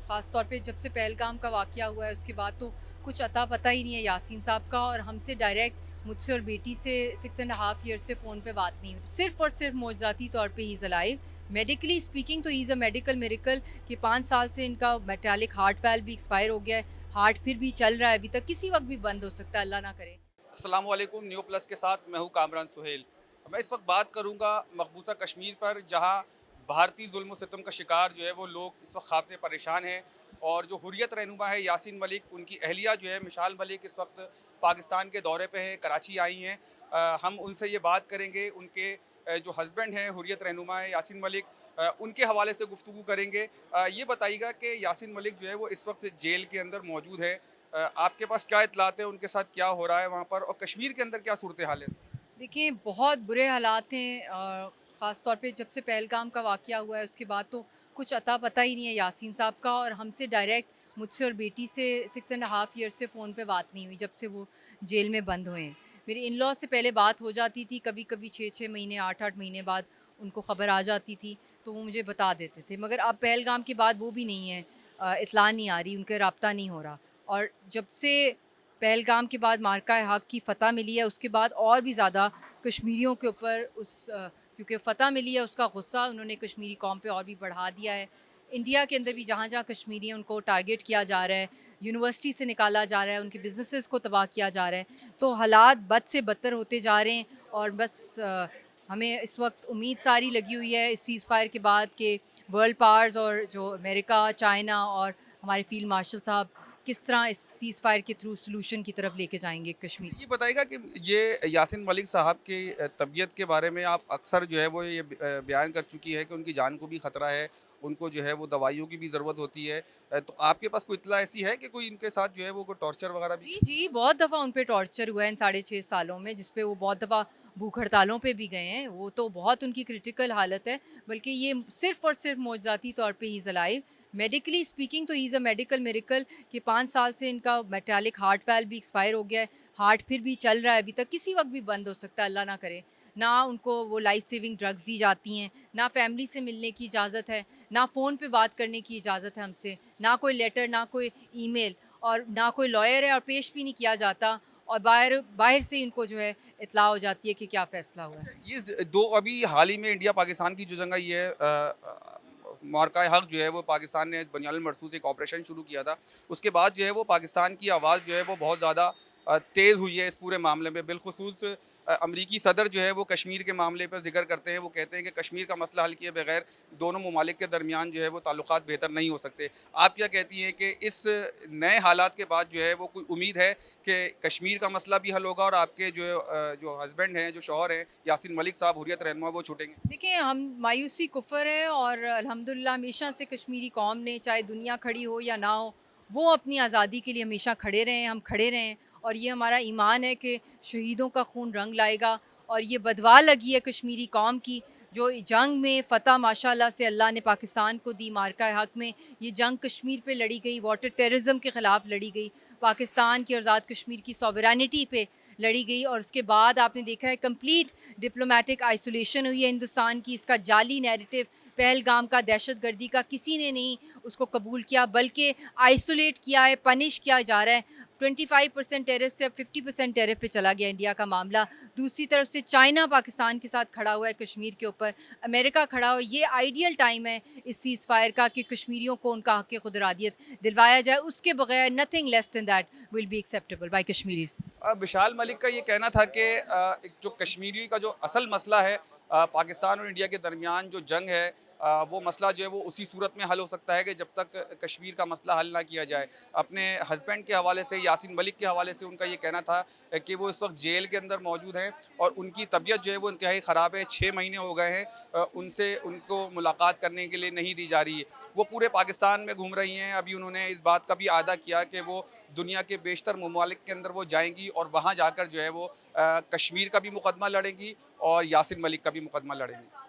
ख़ास तौर पे जब से पहलगाम का वाक़या हुआ है उसके बाद तो कुछ अता पता ही नहीं है यासीन साहब का, और हमसे डायरेक्ट मुझसे और बेटी से 6 एंड हाफ ईयर से फ़ोन पे बात नहीं हुई। सिर्फ़ और सिर्फ़ मौजज़ाती तौर पे he is alive. Medically speaking तो he is a medical miracle कि 5 साल से इनका मेटालिक हार्ट वाल्व भी एक्सपायर हो गया है। हार्ट फिर भी चल रहा है अभी तक, किसी वक़्त भी बंद हो सकता है, अल्लाह ना करे। अस्सलाम वालेकुम। न्यू प्लस के साथ मैं हूं कामरान सुहेल। मैं इस वक्त बात करूंगा मकबूजा कश्मीर पर, जहां भारतीय जुल्म सितम का शिकार जो है वो लोग इस वक्त खासे परेशान हैं। और जो हुर्रियत रहनुमा है यासीन मलिक, उनकी अहलिया जो है मिशाल मलिक, इस वक्त पाकिस्तान के दौरे पे है, कराची आई हैं। हम उनसे ये बात करेंगे, उनके जो हस्बैंड हैं हुर्रियत रहनुमा है यासीन मलिक, उनके हवाले से गुफ्तगू करेंगे। ये बताइएगा कि यासीन मलिक जो है वो इस वक्त जेल के अंदर मौजूद है। आपके पास क्या इत्तलात है, उनके साथ क्या हो रहा है वहाँ पर, और कश्मीर के अंदर क्या सूरत हाल है? देखिए, बहुत बुरे हालात हैं, ख़ास तौर पे जब से पहलगाम का वाक़या हुआ है उसके बाद तो कुछ अता पता ही नहीं है यासीन साहब का, और हमसे डायरेक्ट मुझसे और बेटी से 6 एंड हाफ ईयर से फ़ोन पे बात नहीं हुई जब से वो जेल में बंद हुए हैं। मेरे इन-लॉ से पहले बात हो जाती थी, कभी-कभी 6-6 महीने 8-8 महीने बाद उनको ख़बर आ जाती थी, तो वो मुझे बता देते थे। मगर अब पहलगाम के बाद वो भी नहीं है, इत्तला नहीं आ रही, उनके राब्ता नहीं हो रहा। और जब से पहलगाम के बाद मार्का हक़ की फ़तह मिली है उसके बाद और भी ज़्यादा कश्मीरियों के ऊपर क्योंकि फ़तह मिली है उसका गुस्सा उन्होंने कश्मीरी कौम पे और भी बढ़ा दिया है। इंडिया के अंदर भी जहाँ-जहाँ कश्मीरी हैं उनको टारगेट किया जा रहा है, यूनिवर्सिटी से निकाला जा रहा है, उनके बिज़नेसेस को तबाह किया जा रहा है। तो हालात बद से बदतर होते जा रहे हैं, और बस हमें इस वक्त उम्मीद सारी लगी हुई है इस सीज़ फायर के बाद कि वर्ल्ड पावर्स और जो अमेरिका, चाइना और हमारे फ़ील्ड मार्शल साहब किस तरह इस सीज़ फायर के थ्रू सॉल्यूशन की तरफ लेके जाएँगे कश्मीर। अच्छा, ये बताइएगा कि ये यासीन मलिक साहब की तबीयत के बारे में आप अक्सर जो है वो ये बयान कर चुकी है कि उनकी जान को भी ख़तरा है, उनको जो है वो दवाइयों की भी ज़रूरत होती है। तो आपके पास कोई इत्तला ऐसी है कि कोई इनके साथ जो है वो कोई टॉर्चर वगैरह भी? जी, जी, बहुत दफ़ा उन पे टॉर्चर हुआ है इन साढ़े 6 सालों में, जिस पे वो बहुत दफ़ा भूख हड़तालों पे भी गए हैं। वो तो बहुत उनकी क्रिटिकल हालत है, बल्कि ये सिर्फ़ और सिर्फ़ मौजज़ाती तौर पे he is alive. Medically speaking तो he is a medical miracle कि 5 साल से इनका मेटालिक हार्ट वाल्व भी एक्सपायर हो गया है। हार्ट फिर भी चल रहा है अभी तक, किसी वक़्त भी बंद हो सकता है, अल्लाह ना करे। ना उनको वो लाइफ़ सेविंग ड्रग्स दी जाती हैं, ना फैमिली से मिलने की इजाज़त है, ना फ़ोन पे बात करने की इजाज़त है हमसे, ना कोई लेटर, ना कोई ईमेल, और ना कोई लॉयर है और पेश भी नहीं किया जाता, और बाहर बाहर से इनको जो है इत्तला हो जाती है कि क्या फ़ैसला हुआ है। अच्छा, ये दो अभी हाल ही में इंडिया पाकिस्तान की जो जंग आई है, मार्का हक जो है वो पाकिस्तान ने बनियाल मरसूद एक ऑपरेशन शुरू किया था। उसके बाद जो है वो पाकिस्तान की आवाज़ जो है वो बहुत ज़्यादा तेज़ हुई है इस पूरे मामले में। बिलखुसूस अमरीकी सदर जो है वो कश्मीर के मामले पर ज़िक्र करते हैं। वो कहते हैं कि कश्मीर का मसला हल किए बगैर दोनों ममालिक के दरमियान जो है वो ताल्लुकात बेहतर नहीं हो सकते। आप क्या कहती हैं कि इस नए हालात के बाद जो है वो कोई उम्मीद है कि कश्मीर का मसला भी हल होगा, और आपके जो हस्बैंड हैं, जो शौहर हैं यासीन मलिक साहब हुर्रियत रहनुमा, वो छूटेंगे? देखिए, हम मायूसी कुफ़र है, और अल्हम्दुलिल्लाह हमेशा से कश्मीरी कौम ने, चाहे दुनिया खड़ी हो या ना हो, वो अपनी आज़ादी के लिए हमेशा खड़े रहे हैं, हम खड़े रहें, और ये हमारा ईमान है कि शहीदों का खून रंग लाएगा। और ये बदवा लगी है कश्मीरी कौम की, जो जंग में फ़तह माशाअल्लाह से अल्लाह ने पाकिस्तान को दी, मार्का हक़ में ये जंग कश्मीर पे लड़ी गई, वाटर टेररिज़्म के ख़िलाफ़ लड़ी गई, पाकिस्तान की आज़ाद कश्मीर की सॉवरेनिटी पे लड़ी गई, और उसके बाद आपने देखा है कंप्लीट डिप्लोमेटिक आइसोलेशन हुई है हिंदुस्तान की। इसका जाली नैरेटिव पहलगाम का, दहशतगर्दी का, किसी ने नहीं उसको कबूल किया, बल्कि आइसोलेट किया है, पनिश किया जा रहा है। 25% टेरिफ से अब 50% टेरिफ पे चला गया इंडिया का मामला। दूसरी तरफ से चाइना पाकिस्तान के साथ खड़ा हुआ है कश्मीर के ऊपर, अमेरिका खड़ा हो। ये आइडियल टाइम है इस सीज़ फायर का कि कश्मीरियों को उनका हक़ खुदरादियत दिलवाया जाए, उसके बगैर nothing less than that will be acceptable by जी। कश्मीरीज़। विशाल मलिक का ये कहना था कि एक जो कश्मीरी का जो असल मसला है, पाकिस्तान और इंडिया के दरमियान जो जंग है, वो मसला जो है वो उसी सूरत में हल हो सकता है कि जब तक कश्मीर का मसला हल ना किया जाए। अपने हस्बैंड के हवाले से, यासीन मलिक के हवाले से, उनका ये कहना था कि वो इस वक्त जेल के अंदर मौजूद हैं, और उनकी तबीयत जो है वो इंतहाई ख़राब है। 6 महीने हो गए हैं, उनसे उनको मुलाकात करने के लिए नहीं दी जा रही है। वो पूरे पाकिस्तान में घूम रही हैं। अभी उन्होंने इस बात का भी अदा किया कि वो दुनिया के बेशतर ममालिक के अंदर वो जाएंगी, और वहाँ जाकर जो है वो कश्मीर का भी मुकदमा लड़ेंगी और यासिन मलिक का भी मुकदमा लड़ेंगी।